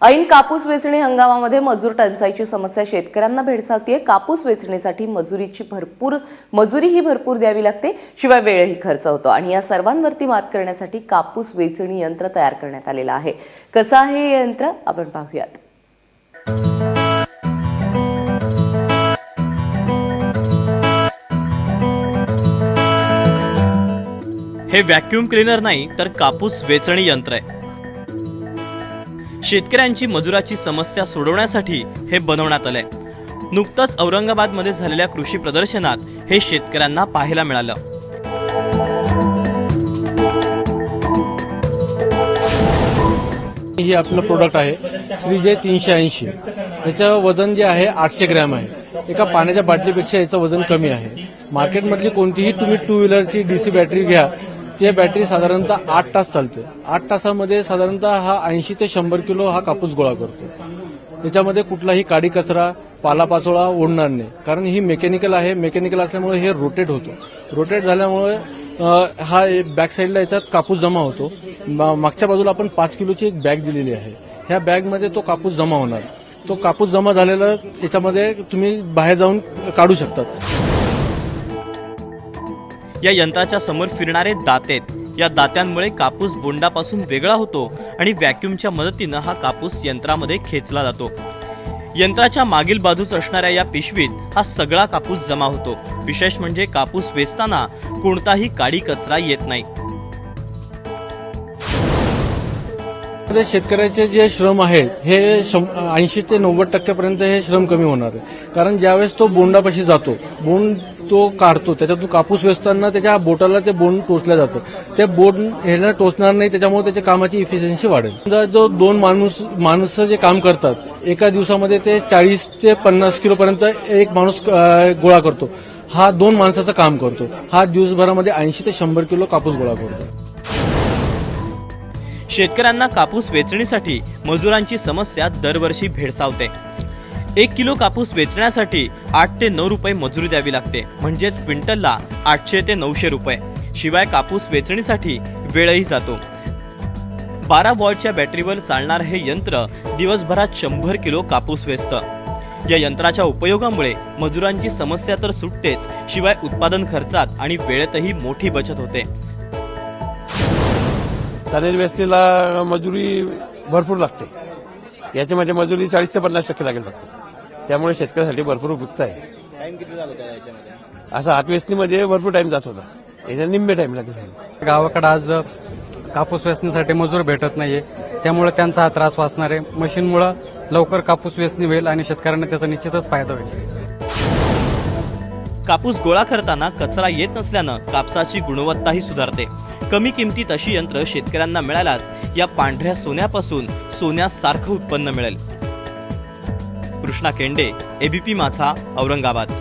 ऐन कापूस वेचणी हंगामामध्ये मजूर टंचाईची समस्या शेतकऱ्यांना भेडसावते। कापूस वेचणीसाठी मजुरीही भरपूर द्यावी लागते, शिवाय वेळही खर्च होतो आणि या सर्वांवरती मात करण्यासाठी कापूस वेचणी यंत्र तयार करण्यात आलेलं आहे। कसं आहे हे यंत्र आपण पाहूयात। हे व्हॅक्यूम क्लीनर नाही तर कापूस वेचणी यंत्र आहे। शेतकऱ्यांची मजुराची समस्या सोडवण्यासाठी हे बनवण्यात आलंय। नुकतंच औरंगाबादमध्ये झालेल्या कृषी प्रदर्शनात हे शेतकऱ्यांना पाहायला मिळालं। हे आपलं प्रोडक्ट आहे श्रीजय 380। याचं वजन जे आहे 800 ग्रॅम आहे। एका पाण्याच्या बाटलीपेक्षा याचं वजन कमी आहे। मार्केटमधली कोणतीही तुम्ही टू व्हीलरची डीसी बॅटरी घ्या, ती बॅटरी साधारणतः 8 तास चालते। 8 तासामध्ये साधारणतः हा 80 ते 100 किलो हा कापूस गोळा करतो। त्याच्यामध्ये कुठलाही काडी कचरा पालापाचोळा ओढणार नाही, कारण ही मेकॅनिकल आहे। मेकॅनिकल असल्यामुळे हे रोटेट होतो। रोटेट झाल्यामुळे हा बॅक साईडला याच्यात कापूस जमा होतो। मागच्या बाजूला आपण 5 किलोची एक बॅग दिलेली आहे। ह्या बॅगमध्ये तो कापूस जमा होणार। तो कापूस जमा झालेला याच्यामध्ये तुम्ही बाहेर जाऊन काढू शकतात। या यंत्राच्या समोर फिरणारे दाते आहेत। या दात्यांमुळे कापूस बोंडापासून वेगळा होतो आणि व्हॅक्यूमच्या मदतीने हा कापूस यंत्रामध्ये खेचला जातो। यंत्राच्या मागील बाजूस असणाऱ्या या पिशवीत हा सगळा कापूस जमा होतो। विशेष म्हणजे कापूस वेचताना कोणताही काडी कचरा येत नाही। शेतकऱ्याचे जे श्रम आहेत हे 80 ते 90% पर्यंत हे श्रम कमी होणार आहे। कारण ज्यावेळेस तो बोंडापाशी जातो, बोंड तो काढतो, त्याच्यातून कापूस वेचताना त्याच्या बोटाला ते बोंड टोचलं जातं। ते बोंड ह्याला टोचणार नाही, त्याच्यामुळे त्याच्या कामाची इफिशियन्सी वाढेल। जो 2 माणूस जे काम करतात, एका दिवसामध्ये ते 40 ते 50 किलो पर्यंत एक माणूस गोळा करतो। हा 2 माणसाचं काम करतो। हा दिवसभरामध्ये 80 ते 100 किलो कापूस गोळा करतो। शेतकऱ्यांना कापूस वेचणीसाठी मजुरांची समस्या दरवर्षी भेडसावते। 1 किलो कापूस वेचण्यासाठी 8 ते 9 रुपये मजुरी द्यावी लागते, म्हणजेच क्विंटलला 800 ते 900 रुपये। शिवाय कापूस वेचणीसाठी वेळही जातो। 12 वॉल्टच्या बॅटरीवर चालणारे हे यंत्र दिवसभरात 100 किलो कापूस वेचतं। या यंत्राच्या उपयोगामुळे मजुरांची समस्या तर सुटतेच, शिवाय उत्पादन खर्चात आणि वेळेतही मोठी बचत होते। टनेज वेचणीला मजुरी भरपूर लागते। याच्यामध्ये मजुरी 40 ते 50% लागेल फक्त। त्यामुळे शेतकऱ्यासाठी भरपूर उपयुक्त आहे। टाइम किती झाला त्या याच्यामध्ये? असं हात वेचणीमध्ये भरपूर टाइम जात होता, याच्या निम्मे टाइम लागेल। गावाकडे आज कापूस वेचणीसाठी मजूर भेटत नाहीये, त्यामुळे त्यांचा हा त्रास वाचणार आहे। मशीनमुळे लवकर कापूस वेचणी होईल आणि शेतकऱ्यांना त्याचा निश्चितच फायदा होईल। कापूस गोळा करताना कचरा येत नसल्यानं कापसाची गुणवत्ताही सुधारते। कमी किमतीत अशी यंत्र शेतकऱ्यांना मिळाल्यास या पांढऱ्या सोन्यापासून सोन्यासारखं उत्पन्न मिळेल। कृष्णा केंडे, एबीपी माझा, औरंगाबाद।